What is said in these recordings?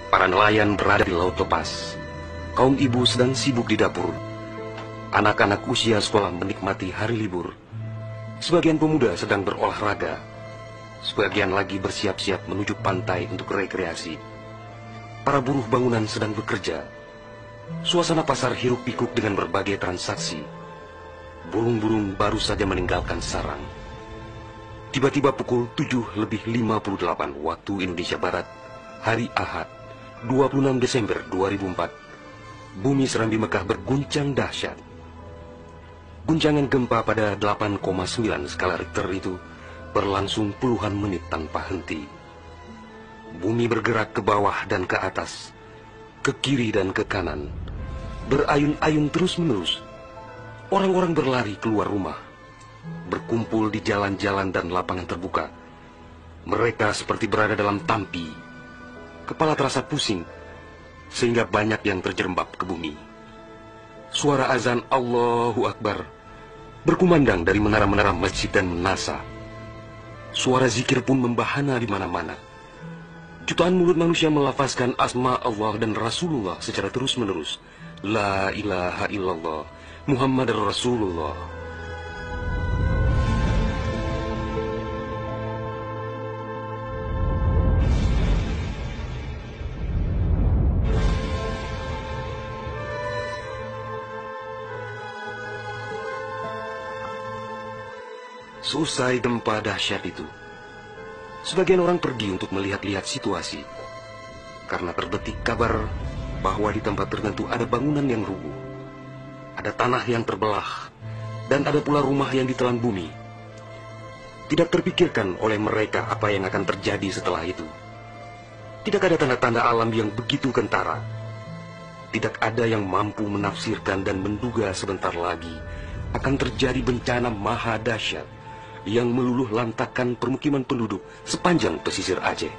Para nelayan berada di laut lepas. Kaum ibu sedang sibuk di dapur. Anak-anak usia sekolah menikmati hari libur. Sebagian pemuda sedang berolahraga. Sebagian lagi bersiap-siap menuju pantai untuk rekreasi. Para buruh bangunan sedang bekerja. Suasana pasar hiruk-pikuk dengan berbagai transaksi. Burung-burung baru saja meninggalkan sarang. Tiba-tiba pukul 7:58 waktu Indonesia Barat, hari Ahad, 26 Desember 2004, bumi Serambi Mekah berguncang dahsyat. Guncangan gempa pada 8,9 skala Richter itu berlangsung puluhan menit tanpa henti. Bumi bergerak ke bawah dan ke atas, ke kiri dan ke kanan, berayun-ayun terus-menerus. Orang-orang berlari keluar rumah, berkumpul di jalan-jalan dan lapangan terbuka. Mereka seperti berada dalam tampi. Kepala terasa pusing, sehingga banyak yang terjerembab ke bumi. Suara azan Allahu Akbar berkumandang dari menara-menara masjid dan menasa. Suara zikir pun membahana di mana-mana. Jutaan mulut manusia melafazkan asma Allah dan Rasulullah secara terus-menerus. La ilaha illallah, Muhammad Rasulullah. Selesai gempa dahsyat itu, sebagian orang pergi untuk melihat-lihat situasi, karena terbetik kabar bahwa di tempat tertentu ada bangunan yang rubuh, ada tanah yang terbelah, dan ada pula rumah yang ditelan bumi. Tidak terpikirkan oleh mereka apa yang akan terjadi setelah itu. Tidak ada tanda-tanda alam yang begitu kentara. Tidak ada yang mampu menafsirkan dan menduga sebentar lagi akan terjadi bencana maha dahsyat yang meluluh lantakkan permukiman penduduk sepanjang pesisir Aceh.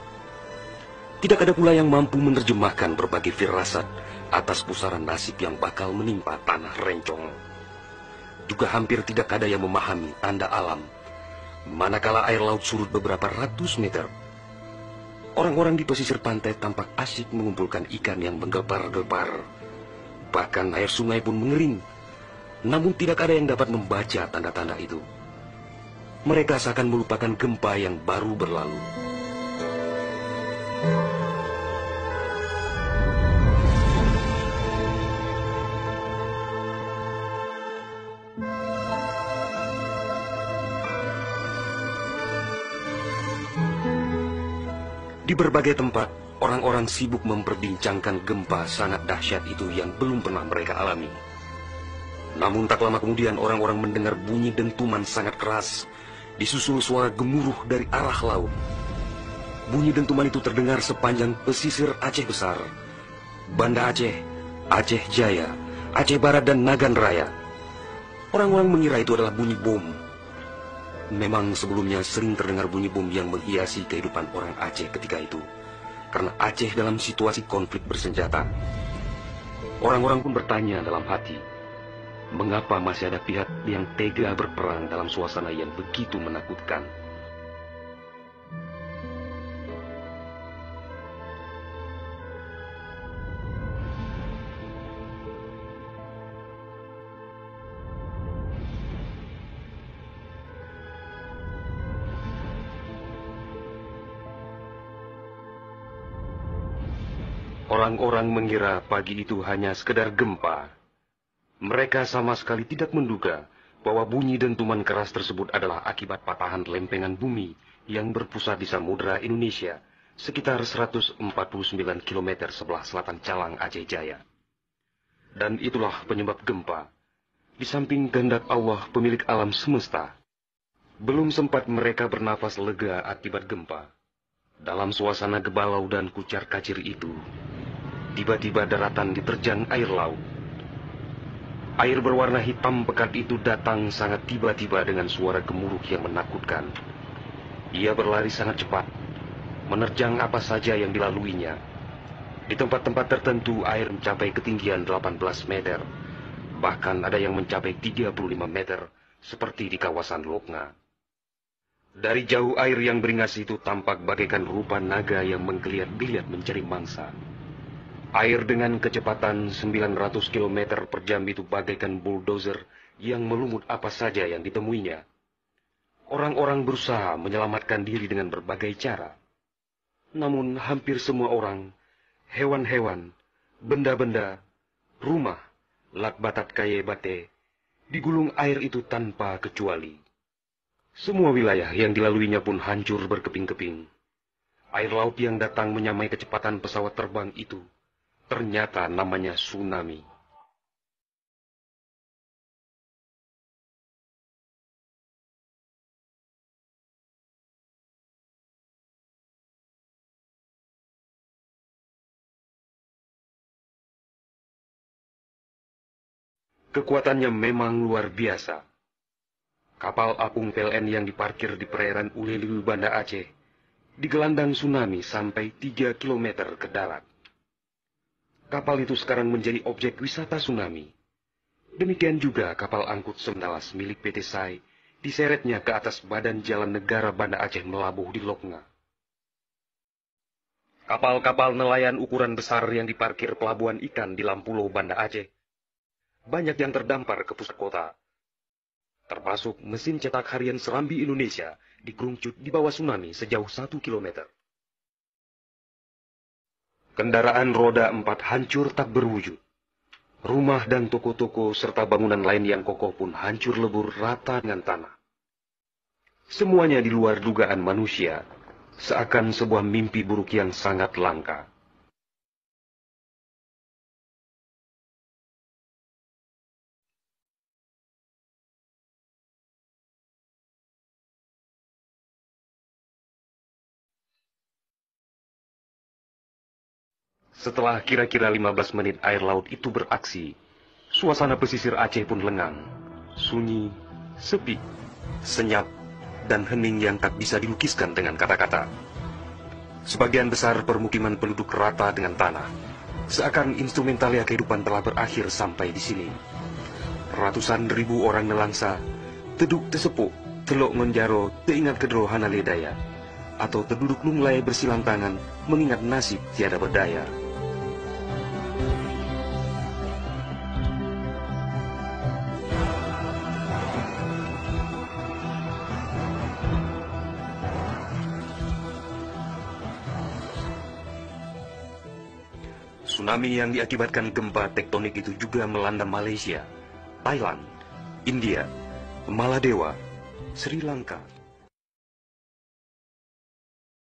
Tidak ada pula yang mampu menerjemahkan berbagai firasat atas pusaran nasib yang bakal menimpa tanah rencong. Juga hampir tidak ada yang memahami tanda alam, manakala air laut surut beberapa ratus meter. Orang-orang di pesisir pantai tampak asyik mengumpulkan ikan yang menggelepar-gelepar. Bahkan air sungai pun mengering, namun tidak ada yang dapat membaca tanda-tanda itu. Mereka seakan melupakan gempa yang baru berlalu. Di berbagai tempat, orang-orang sibuk memperbincangkan gempa sangat dahsyat itu yang belum pernah mereka alami. Namun tak lama kemudian orang-orang mendengar bunyi dentuman sangat keras, disusul suara gemuruh dari arah laut. Bunyi dentuman itu terdengar sepanjang pesisir Aceh Besar, Banda Aceh, Aceh Jaya, Aceh Barat, dan Nagan Raya. Orang-orang mengira itu adalah bunyi bom. Memang sebelumnya sering terdengar bunyi bom yang menghiasi kehidupan orang Aceh ketika itu, karena Aceh dalam situasi konflik bersenjata. Orang-orang pun bertanya dalam hati, mengapa masih ada pihak yang tega berperang dalam suasana yang begitu menakutkan? Orang-orang mengira pagi itu hanya sekedar gempa. Mereka sama sekali tidak menduga bahwa bunyi dentuman keras tersebut adalah akibat patahan lempengan bumi yang berpusat di Samudra Indonesia, sekitar 149 km sebelah selatan Calang Aceh Jaya. Dan itulah penyebab gempa. Di samping kehendak Allah pemilik alam semesta, belum sempat mereka bernafas lega akibat gempa. Dalam suasana gebalau dan kucar-kacir itu, tiba-tiba daratan diterjang air laut. Air berwarna hitam pekat itu datang sangat tiba-tiba dengan suara gemuruh yang menakutkan. Ia berlari sangat cepat, menerjang apa saja yang dilaluinya. Di tempat-tempat tertentu air mencapai ketinggian 18 meter. Bahkan ada yang mencapai 35 meter, seperti di kawasan Lokna. Dari jauh air yang beringas itu tampak bagaikan rupa naga yang menggeliat-geliat mencari mangsa. Air dengan kecepatan 900 km per jam itu bagaikan bulldozer yang melumut apa saja yang ditemuinya. Orang-orang berusaha menyelamatkan diri dengan berbagai cara. Namun hampir semua orang, hewan-hewan, benda-benda, rumah, lakbatat kaye bate, digulung air itu tanpa kecuali. Semua wilayah yang dilaluinya pun hancur berkeping-keping. Air laut yang datang menyamai kecepatan pesawat terbang itu, ternyata namanya tsunami. Kekuatannya memang luar biasa. Kapal apung PLN yang diparkir di perairan Uleliu, Banda Aceh, digelandang tsunami sampai 3 kilometer ke darat. Kapal itu sekarang menjadi objek wisata tsunami. Demikian juga kapal angkut Semdalas milik PT SAI diseretnya ke atas badan jalan negara Banda Aceh melabuh di Loknga. Kapal-kapal nelayan ukuran besar yang diparkir pelabuhan ikan di Lampulo, Banda Aceh, banyak yang terdampar ke pusat kota. Termasuk mesin cetak harian Serambi Indonesia digerungcut di bawah tsunami sejauh 1 kilometer. Kendaraan roda 4 hancur tak berwujud. Rumah dan toko-toko serta bangunan lain yang kokoh pun hancur lebur rata dengan tanah. Semuanya di luar dugaan manusia, seakan sebuah mimpi buruk yang sangat langka. Setelah kira-kira 15 menit air laut itu beraksi, suasana pesisir Aceh pun lengang, sunyi, sepi, senyap, dan hening yang tak bisa dilukiskan dengan kata-kata. Sebagian besar permukiman penduduk rata dengan tanah, seakan instrumentalia kehidupan telah berakhir sampai di sini. Ratusan ribu orang nelangsa, teduk tesepuk, telok ngonjaro, teingat kedro hanaledaya, atau terduduk lunglai bersilang tangan, mengingat nasib tiada berdaya. Tsunami yang diakibatkan gempa tektonik itu juga melanda Malaysia, Thailand, India, Maladewa, Sri Lanka,